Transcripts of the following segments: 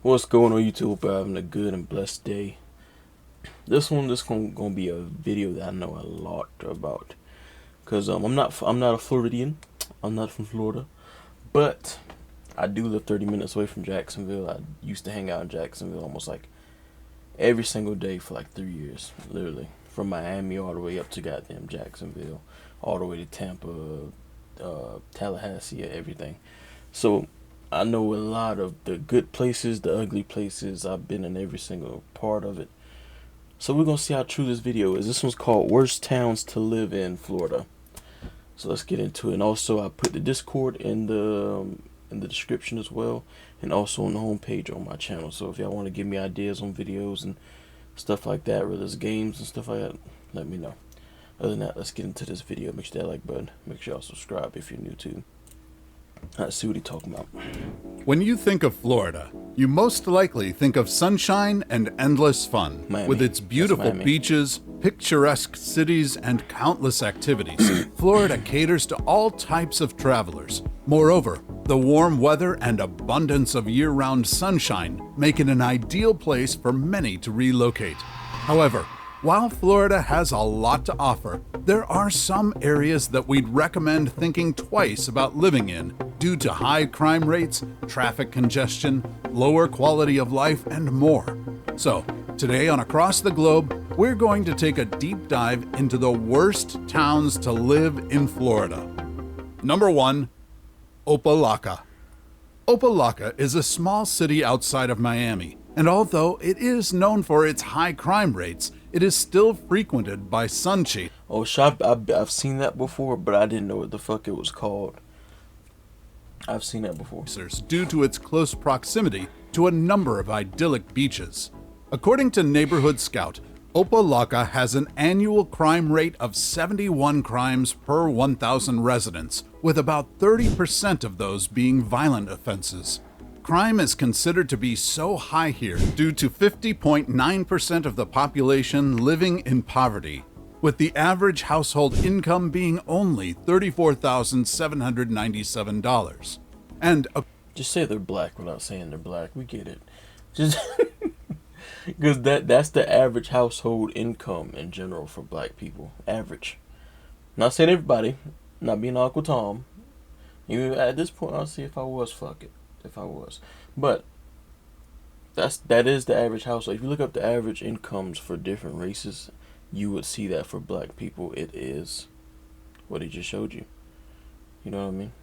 What's going on YouTube? Hope you're having a good and blessed day. This gonna be a video that I know a lot about, cause I'm not a Floridian. I'm not from Florida, but I do live 30 minutes away from Jacksonville. I used to hang out in Jacksonville almost like every single day for like 3 years, literally from Miami all the way up to goddamn Jacksonville, all the way to Tampa, Tallahassee, everything. So I know a lot of the good places, the ugly places. I've been in every single part of it. So we're gonna see how true this video is. This one's called Worst Towns to Live in Florida. So let's get into it. And also I put the Discord in the description as well, and also on the homepage on my channel. So if y'all want to give me ideas on videos and stuff like that, whether it's games and stuff like that, let me know. Other than that, let's get into this video. Make sure that like button. Make sure y'all subscribe if you're new to. Let's see what he's talking about. When you think of Florida, you most likely think of sunshine and endless fun. Miami. With its beautiful Miami. beaches, picturesque cities, and countless activities, Florida caters to all types of travelers. Moreover, the warm weather and abundance of year-round sunshine make it an ideal place for many to relocate. However, while Florida has a lot to offer, there are some areas that we'd recommend thinking twice about living in due to high crime rates, traffic congestion, lower quality of life, and more. So, today on Across the Globe, we're going to take a deep dive into the worst towns to live in Florida. Number 1, Opa-locka. Opa-locka is a small city outside of Miami, and although it is known for its high crime rates, it is still frequented by sunchasers. Oh, shop! I've seen that before, but I didn't know what the fuck it was called. I've seen that before. Due to its close proximity to a number of idyllic beaches. According to Neighborhood Scout, Opa-locka has an annual crime rate of 71 crimes per 1,000 residents, with about 30% of those being violent offenses. Crime is considered to be so high here due to 50.9% of the population living in poverty, with the average household income being only $34,797. And Just say they're black without saying they're black. We get it. Just because that's the average household income in general for black people. Average. Not saying everybody. Not being Uncle Tom. Even at this point, I'll see if I was. Fuck it. If I was. But that is the average household. If you look up the average incomes for different races, you would see that for black people it is what he just showed you. You know what I mean?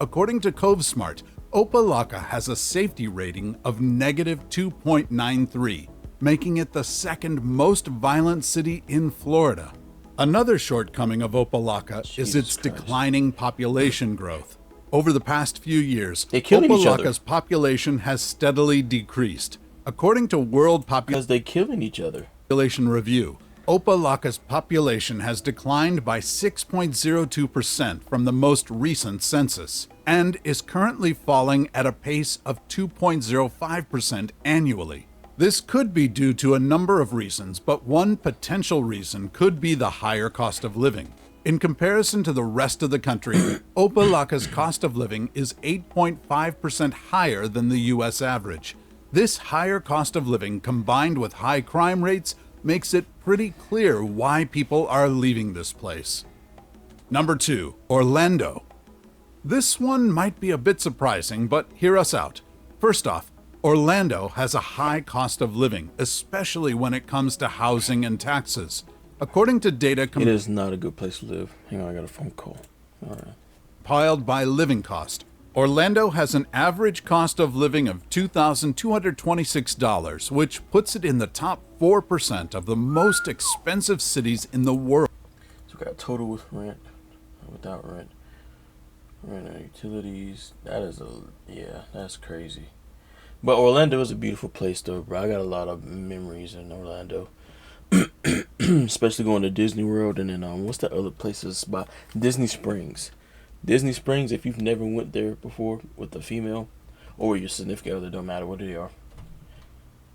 according to CoveSmart, Opa-locka has a safety rating of negative 2.93, making it the second most violent city in Florida. Another shortcoming of Opa-locka is its declining population growth. Over the past few years, Opa-locka's population has steadily decreased. According to World Because they killing each other. Population Review, Opa-locka's population has declined by 6.02% from the most recent census and is currently falling at a pace of 2.05% annually. This could be due to a number of reasons, but one potential reason could be the higher cost of living. In comparison to the rest of the country, Opa-locka's cost of living is 8.5% higher than the U.S. average. This higher cost of living combined with high crime rates makes it pretty clear why people are leaving this place. Number 2, Orlando. This one might be a bit surprising, but hear us out. First off, Orlando has a high cost of living, especially when it comes to housing and taxes. According to data it is not a good place to live. Hang on, I got a phone call. All right. Compiled by Living Cost, Orlando has an average cost of living of $2,226, which puts it in the top 4% of the most expensive cities in the world. So we got total with rent, without rent, rent and utilities. That's crazy. But Orlando is a beautiful place though, bro. I got a lot of memories in Orlando. Especially going to Disney World and then what's that other places by Disney Springs. Disney Springs, if you've never went there before with a female or your significant other, don't matter what they are,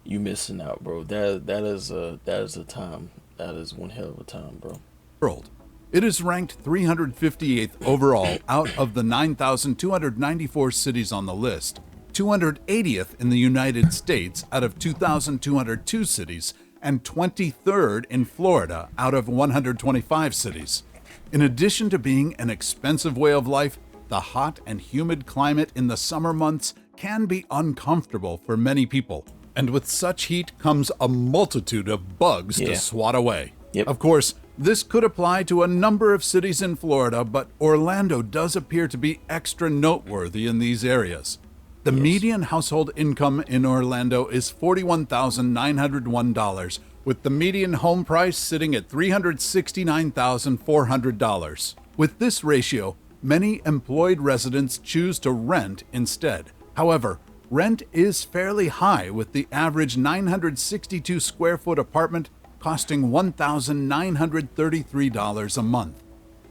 you missing out, bro. That is a time. That is one hell of a time, bro. World. It is ranked 358th overall out of the 9,294 cities on the list. 280th in the United States out of 2,202 cities, and 23rd in Florida out of 125 cities. In addition to being an expensive way of life, the hot and humid climate in the summer months can be uncomfortable for many people. And with such heat comes a multitude of bugs to swat away. Yep. Of course, this could apply to a number of cities in Florida, but Orlando does appear to be extra noteworthy in these areas. The median household income in Orlando is $41,901, with the median home price sitting at $369,400. With this ratio, many employed residents choose to rent instead. However, rent is fairly high, with the average 962 square foot apartment costing $1,933 a month.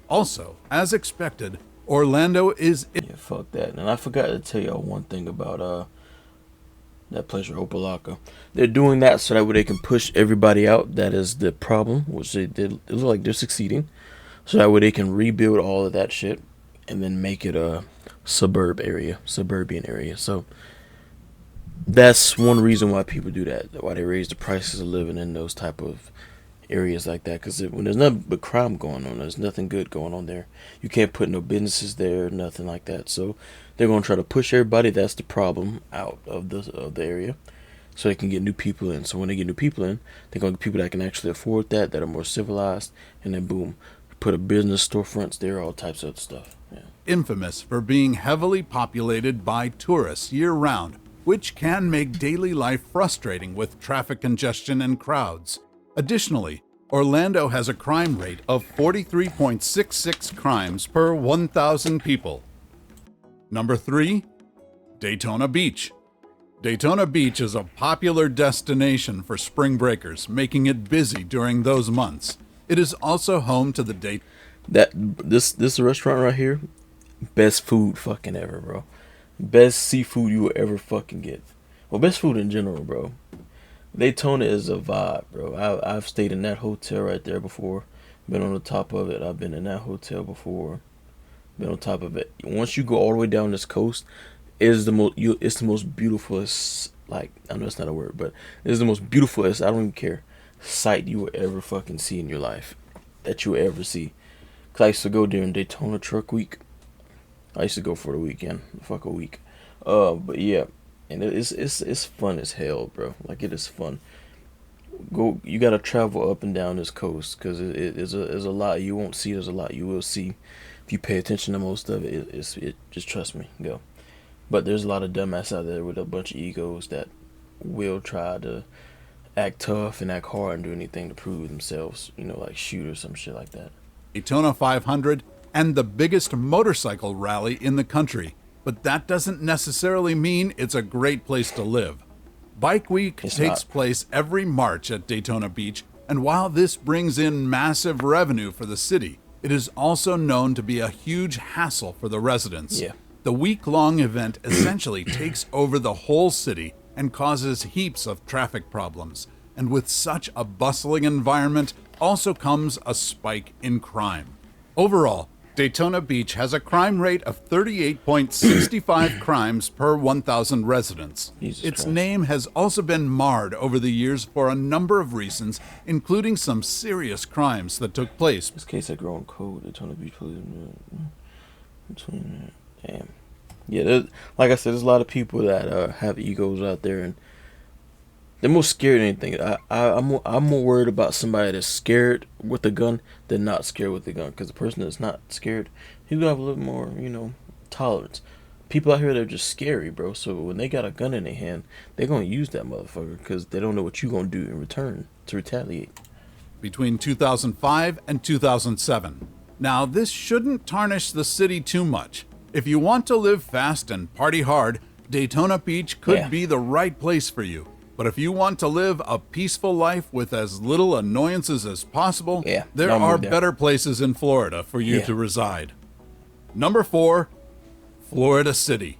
Also, as expected, Orlando is... Yeah, fuck that. And I forgot to tell y'all one thing about that place, Opa-locka. They're doing that so that way they can push everybody out. That is the problem, which they look like they're succeeding. So that way they can rebuild all of that shit and then make it a suburban area. So that's one reason why people do that, why they raise the prices of living in those type of areas like that, because when there's nothing but crime going on, there's nothing good going on there. You can't put no businesses there, nothing like that. So they're going to try to push everybody, that's the problem, out of the area, so they can get new people in. So when they get new people in, they're going to get people that can actually afford that are more civilized, and then boom, put a business storefronts there, all types of stuff. Yeah. Infamous for being heavily populated by tourists year-round, which can make daily life frustrating with traffic congestion and crowds. Additionally, Orlando has a crime rate of 43.66 crimes per 1,000 people. Number 3, Daytona Beach. Daytona Beach is a popular destination for spring breakers, making it busy during those months. It is also home to the This restaurant right here, best food fucking ever, bro. Best seafood you will ever fucking get. Well, best food in general, bro. Daytona is a vibe, bro. I've stayed in that hotel right there before. Been on the top of it. I've been in that hotel before. Been on top of it. Once you go all the way down this coast, it's the most beautifulest. Like, I know it's not a word, but it's the most beautifulest. I don't even care. Sight you will ever fucking see in your life, that you will ever see. 'Cause I used to go during Daytona Truck Week. I used to go for the weekend, fuck a week. But yeah, and it's fun as hell, bro. Like, it is fun. You gotta travel up and down this coast, cause there's a lot you won't see. There's a lot you will see if you pay attention to most of it. Just trust me, go. But there's a lot of dumbass out there with a bunch of egos that will try to act tough and act hard and do anything to prove themselves. You know, like shoot or some shit like that. Daytona 500 and the biggest motorcycle rally in the country, but that doesn't necessarily mean it's a great place to live. Bike Week takes place every March at Daytona Beach, and while this brings in massive revenue for the city, it is also known to be a huge hassle for the residents. Yeah. The week-long event essentially takes over the whole city and causes heaps of traffic problems. And with such a bustling environment also comes a spike in crime. Overall, Daytona Beach has a crime rate of 38.65 crimes per 1,000 residents. Jesus Its Christ. name has also been marred over the years for a number of reasons, including some serious crimes that took place. This case had grown cold. Daytona Beach police between. Damn. Yeah, like I said, there's a lot of people that have egos out there, and they're more scared than anything. I'm more worried about somebody that's scared with a gun than not scared with a gun. Because the person that's not scared, he's gonna have a little more, tolerance. People out here, they're just scary, bro. So when they got a gun in their hand, they're gonna use that motherfucker because they don't know what you gonna do in return to retaliate. Between 2005 and 2007. Now, this shouldn't tarnish the city too much. If you want to live fast and party hard, Daytona Beach could be the right place for you. But if you want to live a peaceful life with as little annoyances as possible, there are better places in Florida for you to reside. Number 4, Florida City.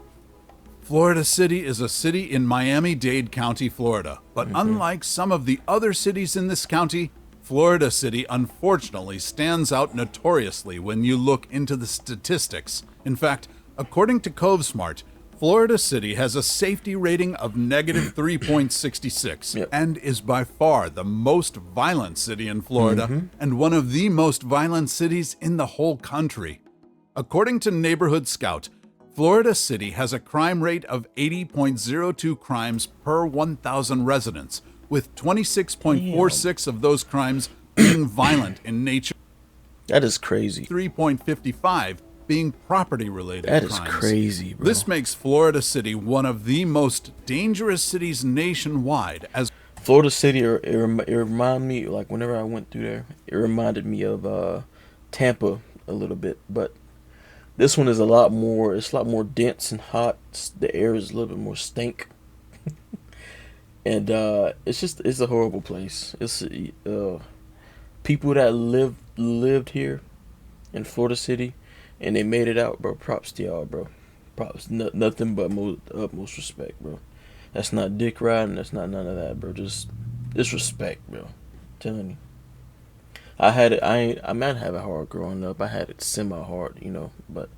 Florida City is a city in Miami-Dade County, Florida. But unlike some of the other cities in this county, Florida City unfortunately stands out notoriously when you look into the statistics. In fact, according to CoveSmart, Florida City has a safety rating of negative 3.66 Yep. and is by far the most violent city in Florida and one of the most violent cities in the whole country. According to Neighborhood Scout, Florida City has a crime rate of 80.02 crimes per 1,000 residents, with 26.46 of those crimes being violent in nature, That is crazy. 3.55 being property-related That crimes. is crazy, bro. This makes Florida City one of the most dangerous cities nationwide, as Florida City, it reminded me, like, whenever I went through there, it reminded me of Tampa a little bit. But this one is it's a lot more dense and hot. The air is a little bit more stink. And it's a horrible place. It's people that lived here in Florida City, and they made it out, bro. Props to y'all, bro. Props, nothing but utmost respect, bro. That's not dick riding. That's not none of that, bro. Just respect, bro. I'm telling you. I had it. I might have it hard growing up. I had it semi hard, But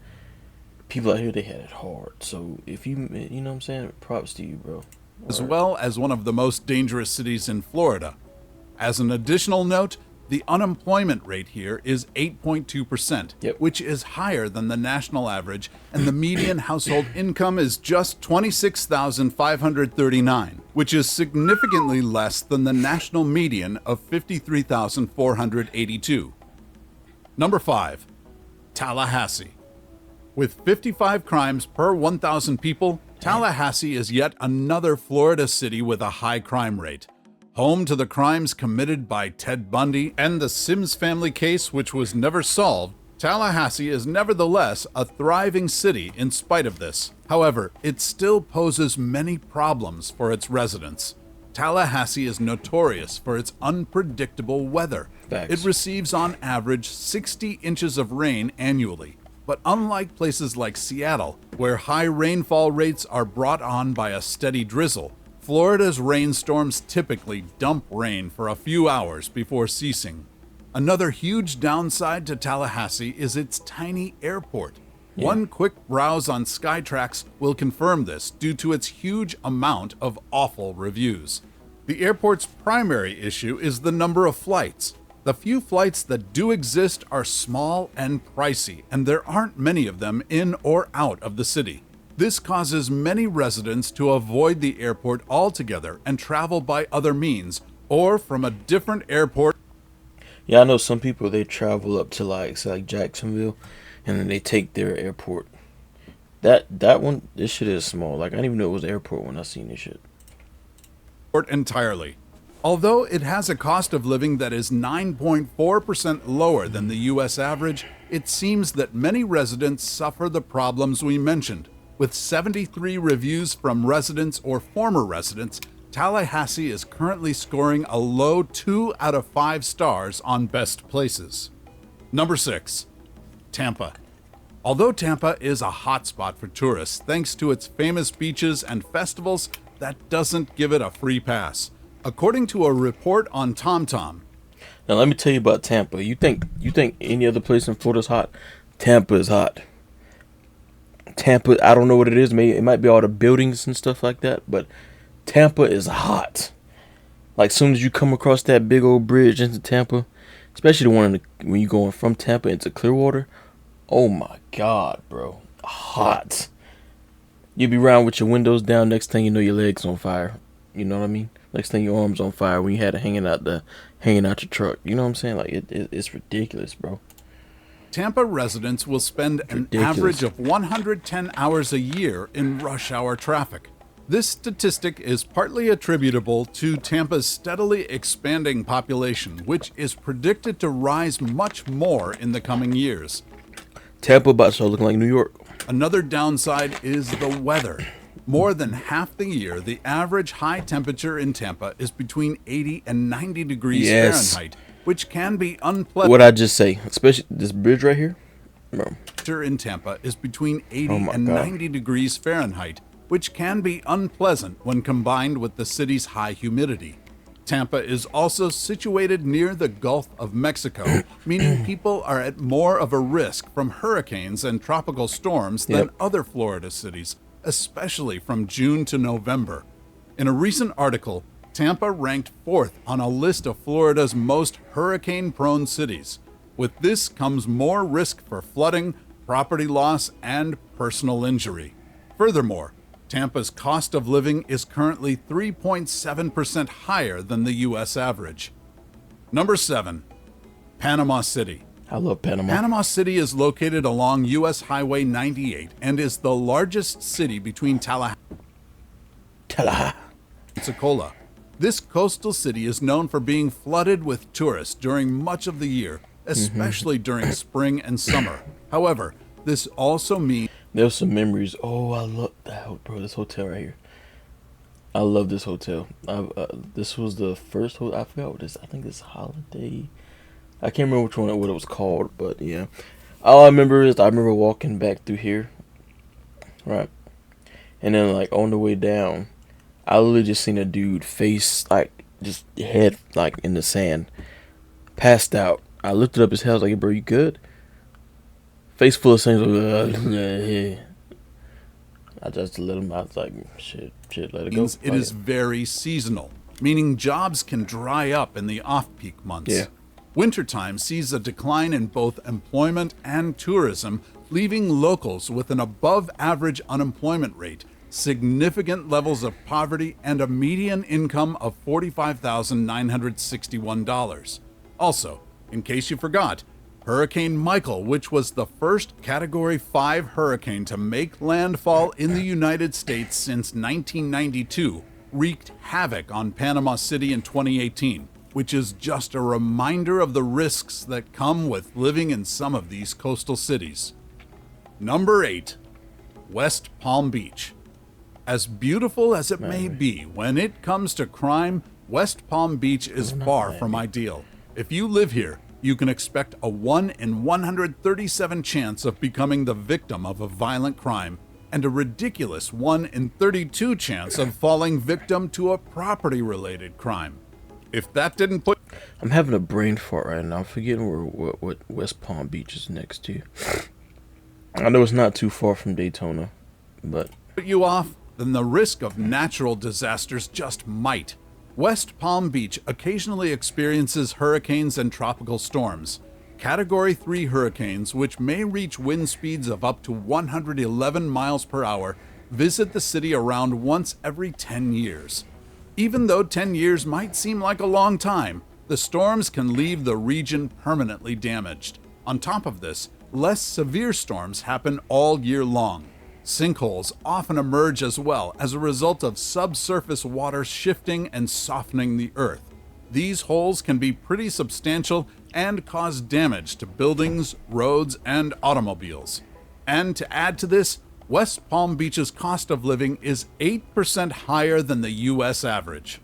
people out here, they had it hard. So if you know what I'm saying, props to you, bro. as well as one of the most dangerous cities in Florida. As an additional note, the unemployment rate here is 8.2%, Yep. which is higher than the national average, and the median household income is just $26,539, which is significantly less than the national median of $53,482. Number 5, Tallahassee. With 55 crimes per 1,000 people, Tallahassee is yet another Florida city with a high crime rate. Home to the crimes committed by Ted Bundy and the Sims family case, which was never solved, Tallahassee is nevertheless a thriving city in spite of this. However, it still poses many problems for its residents. Tallahassee is notorious for its unpredictable weather. Facts. It receives on average 60 inches of rain annually. But unlike places like Seattle, where high rainfall rates are brought on by a steady drizzle, Florida's rainstorms typically dump rain for a few hours before ceasing. Another huge downside to Tallahassee is its tiny airport. One quick browse on Skytrax will confirm this due to its huge amount of awful reviews. The airport's primary issue is the number of flights. The few flights that do exist are small and pricey, and there aren't many of them in or out of the city. This causes many residents to avoid the airport altogether and travel by other means, or from a different airport. Yeah, I know some people, they travel up to say like Jacksonville, and then they take their airport. That one, this shit is small. Like, I didn't even know it was an airport when I seen this shit. Entirely. Although it has a cost of living that is 9.4% lower than the U.S. average, it seems that many residents suffer the problems we mentioned. With 73 reviews from residents or former residents, Tallahassee is currently scoring a low 2 out of 5 stars on best places. Number 6, Tampa. Although Tampa is a hotspot for tourists thanks to its famous beaches and festivals, that doesn't give it a free pass. According to a report on TomTom, Now let me tell you about Tampa. You think any other place in Florida is hot? Tampa is hot. Tampa, I don't know what it is. Maybe it might be all the buildings and stuff like that, but Tampa is hot. Like, soon as you come across that big old bridge into Tampa, especially the one when you're going from Tampa into Clearwater, oh my God, bro, hot. You'll be around with your windows down. Next thing you know, your legs on fire. You know what I mean? Next thing your arms on fire when you had it hanging out your truck. You know what I'm saying? Like, it's ridiculous, bro. Tampa residents will spend an average of 110 hours a year in rush hour traffic. This statistic is partly attributable to Tampa's steadily expanding population, which is predicted to rise much more in the coming years. Tampa about to start looking like New York. Another downside is the weather. More than half the year, the average high temperature in Tampa is between 80 and 90 degrees Fahrenheit, which can be unpleasant. What I just say, especially this bridge right here, bro. In Tampa is between 80 and 90 degrees Fahrenheit, which can be unpleasant when combined with the city's high humidity. Tampa is also situated near the Gulf of Mexico, meaning people are at more of a risk from hurricanes and tropical storms than other Florida cities. especially from June to November. In a recent article, Tampa ranked 4th on a list of Florida's most hurricane-prone cities. With this comes more risk for flooding, property loss, and personal injury. Furthermore, Tampa's cost of living is currently 3.7% higher than the U.S. average. Number 7. Panama City. I love Panama. Panama City is located along U.S. Highway 98 and is the largest city between Tallahassee and Pensacola. This coastal city is known for being flooded with tourists during much of the year, especially during spring and summer. However, this also means There's some memories. Oh, I love that, bro. This hotel right here. I love this hotel. This was the first hotel. I forgot what this. I think this Holiday. I can't remember what it was called, but yeah. All I remember is I remember walking back through here, right, and then like on the way down, I literally just seen a dude face like just head like in the sand, passed out. I lifted up his head. I was like, hey, "Bro, you good?" Face full of things. I just let him. I was like, "Shit, let it go." it is very seasonal, meaning jobs can dry up in the off-peak months. Yeah. Wintertime sees a decline in both employment and tourism, leaving locals with an above-average unemployment rate, significant levels of poverty, and a median income of $45,961. Also, in case you forgot, Hurricane Michael, which was the first Category 5 hurricane to make landfall in the United States since 1992, wreaked havoc on Panama City in 2018, which is just a reminder of the risks that come with living in some of these coastal cities. Number 8. West Palm Beach. As beautiful as it may be, when it comes to crime, West Palm Beach is far from ideal. If you live here, you can expect a 1 in 137 chance of becoming the victim of a violent crime, and a ridiculous 1 in 32 chance of falling victim to a property-related crime. If that didn't put I'm having a brain fart right now. I'm forgetting what West Palm Beach is next to. I know it's not too far from Daytona, but you off, then the risk of natural disasters just might. West Palm Beach occasionally experiences hurricanes and tropical storms. Category 3 hurricanes, which may reach wind speeds of up to 111 miles per hour, visit the city around once every 10 years. Even though 10 years might seem like a long time, the storms can leave the region permanently damaged. On top of this, less severe storms happen all year long. Sinkholes often emerge as well as a result of subsurface water shifting and softening the earth. These holes can be pretty substantial and cause damage to buildings, roads, and automobiles. And to add to this, West Palm Beach's cost of living is 8% higher than the U.S. average.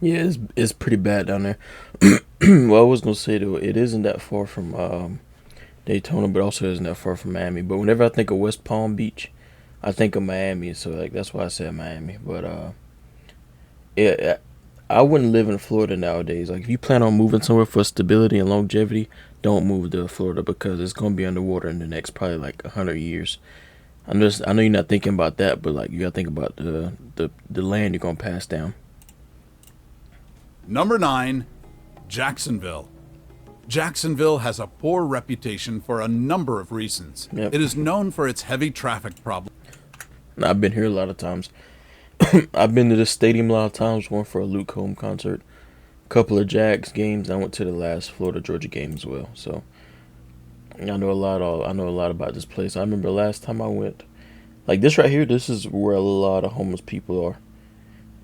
yeah, it's pretty bad down there. Well, I was gonna say though, it isn't that far from Daytona, but also isn't that far from Miami. But whenever I think of West Palm Beach, I think of Miami, so like that's why I said Miami. But yeah, I wouldn't live in Florida nowadays. Like if you plan on moving somewhere for stability and longevity, don't move to Florida because it's gonna be underwater in the next probably like 100 years. I know you're not thinking about that, but like you gotta think about the land you're gonna pass down. Number 9. Jacksonville. Jacksonville has a poor reputation for a number of reasons. Yep. It is known for its heavy traffic problem. I've been here a lot of times. I've been to this stadium a lot of times. One for a Luke Combs concert, a couple of Jags games. I went to the last Florida Georgia game as well. So I know a lot. I know a lot about this place. I remember last time I went, like this right here. This is where a lot of homeless people are,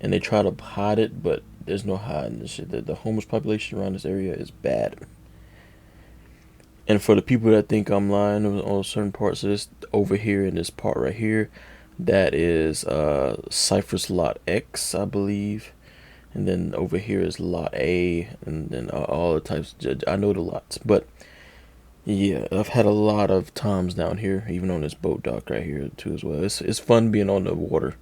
and they try to hide it, but there's no hiding this shit. The homeless population around this area is bad. And for the people that think I'm lying on certain parts of this, over here in this part right here, that is Cypress Lot X, I believe. And then over here is Lot A, and then all the types. I know the lots. But yeah, I've had a lot of times down here, even on this boat dock right here too as well. It's fun being on the water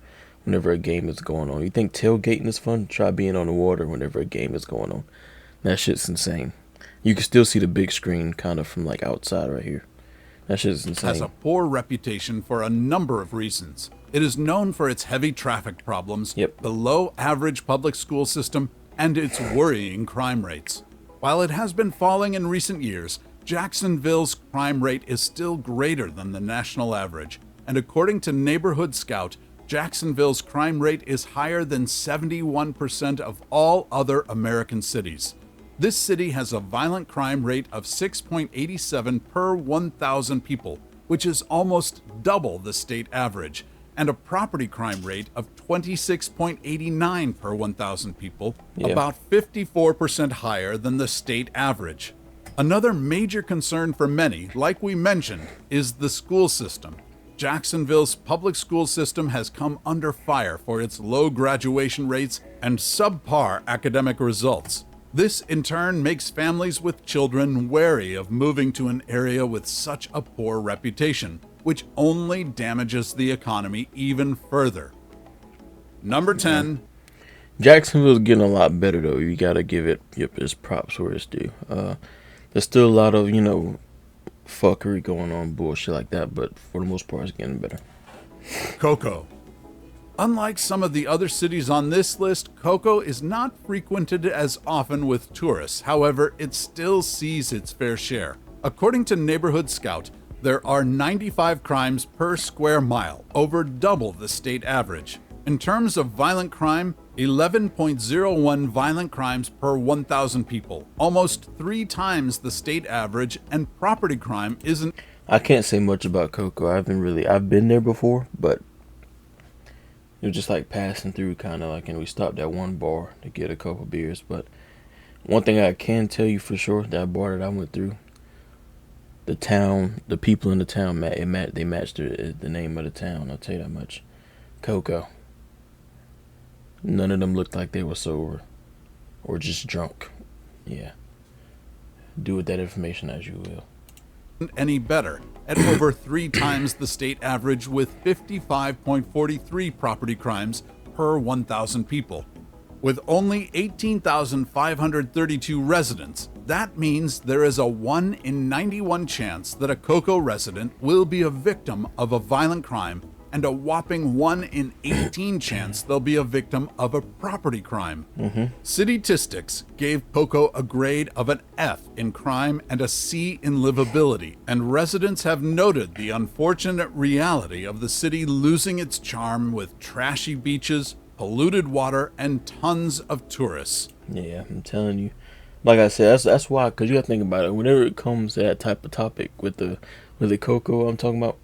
whenever a game is going on. You think tailgating is fun? Try being on the water whenever a game is going on. That shit's insane. You can still see the big screen kind of from like outside right here. That shit's insane. Has a poor reputation for a number of reasons. It is known for its heavy traffic problems, Yep. below average public school system, and its worrying crime rates. While it has been falling in recent years, Jacksonville's crime rate is still greater than the national average, and according to Neighborhood Scout, Jacksonville's crime rate is higher than 71% of all other American cities. This city has a violent crime rate of 6.87 per 1,000 people, which is almost double the state average, and a property crime rate of 26.89 per 1,000 people, Yeah. about 54% higher than the state average. Another major concern for many, like we mentioned, is the school system. Jacksonville's public school system has come under fire for its low graduation rates and subpar academic results. This, in turn, makes families with children wary of moving to an area with such a poor reputation, which only damages the economy even further. Number 10. Jacksonville's getting a lot better though. You gotta give it its props where it's due. There's still a lot of fuckery going on, bullshit like that, but for the most part, it's getting better. Cocoa. Unlike some of the other cities on this list, Cocoa is not frequented as often with tourists. However, it still sees its fair share. According to Neighborhood Scout, there are 95 crimes per square mile, over double the state average. In terms of violent crime, 11.01 violent crimes per 1,000 people, almost 3 times the state average, and property crime isn't. I can't say much about Cocoa. I've been there before, but it was just like passing through, kind of like, and we stopped at one bar to get a couple beers. But one thing I can tell you for sure, that bar that I went through, the town, the people in the town, they matched the name of the town. I'll tell you that much. Cocoa. None of them looked like they were sober or just drunk. Yeah. Do with that information as you will. Any better, at over 3 times the state average with 55.43 property crimes per 1,000 people. With only 18,532 residents, that means there is a 1 in 91 chance that a Cocoa resident will be a victim of a violent crime, and a whopping 1 in 18 chance they'll be a victim of a property crime. Cititistics gave Cocoa a grade of an F in crime and a C in livability, and residents have noted the unfortunate reality of the city losing its charm with trashy beaches, polluted water, and tons of tourists. Yeah, I'm telling you. Like I said, that's why, because you got to think about it. Whenever it comes to that type of topic with the Cocoa I'm talking about,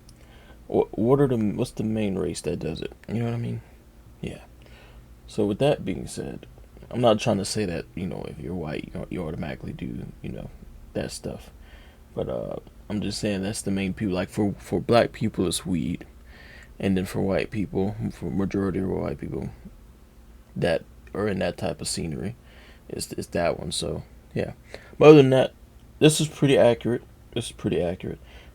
what's the main race that does it? You know what I mean? Yeah. So with that being said, I'm not trying to say that, if you're white, you automatically do, that stuff. But I'm just saying that's the main people. Like for black people, it's weed. And then for white people, for majority of white people that are in that type of scenery, it's that one. So, yeah. But other than that, this is pretty accurate.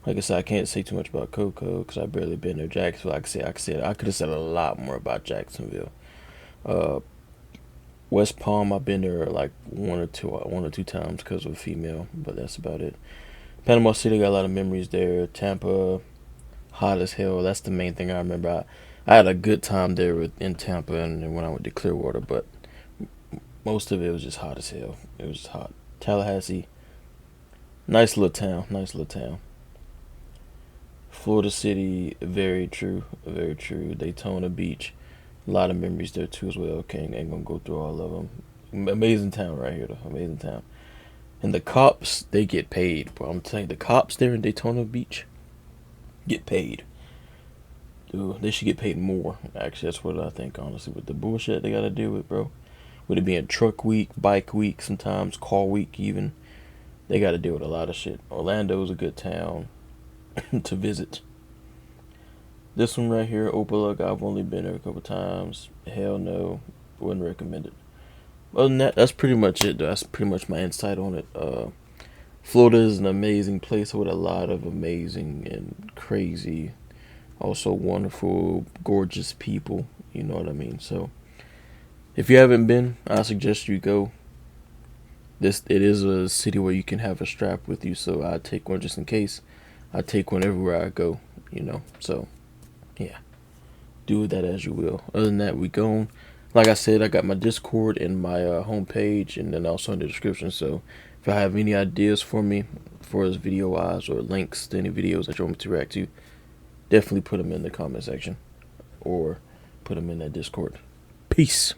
Like I said, I can't say too much about Cocoa because I've barely been there. Jacksonville, I could have said a lot more about Jacksonville. West Palm, I've been there like one or two times because of a female, but that's about it. Panama City, got a lot of memories there. Tampa, hot as hell. That's the main thing I remember. I had a good time there in Tampa and when I went to Clearwater, but most of it was just hot as hell. It was just hot. Tallahassee, nice little town. Florida City, very true. Daytona Beach, a lot of memories there too as well. Okay, ain't gonna go through all of them. Amazing town right here, though. Amazing town. And the cops, they get paid. Bro, I'm telling you, the cops there in Daytona Beach get paid. Dude, they should get paid more. Actually, that's what I think, honestly, with the bullshit they gotta deal with, bro. With it being truck week, bike week, sometimes car week even. They gotta deal with a lot of shit. Orlando's a good town to visit. This one right here, Opelika, I've only been there a couple times. Hell no, wouldn't recommend it. Other than that, that's pretty much it, though. That's pretty much my insight on it. Florida is an amazing place with a lot of amazing and crazy, also wonderful, gorgeous people. You know what I mean? So, if you haven't been, I suggest you go. It is a city where you can have a strap with you, so I take one just in case. I take one everywhere I go, So, yeah. do with that as you will. Other than that, we gone. Like I said, I got my Discord and my homepage, and then also in the description. So if you have any ideas for me, for this video wise, or links to any videos that you want me to react to, definitely put them in the comment section or put them in that Discord. Peace.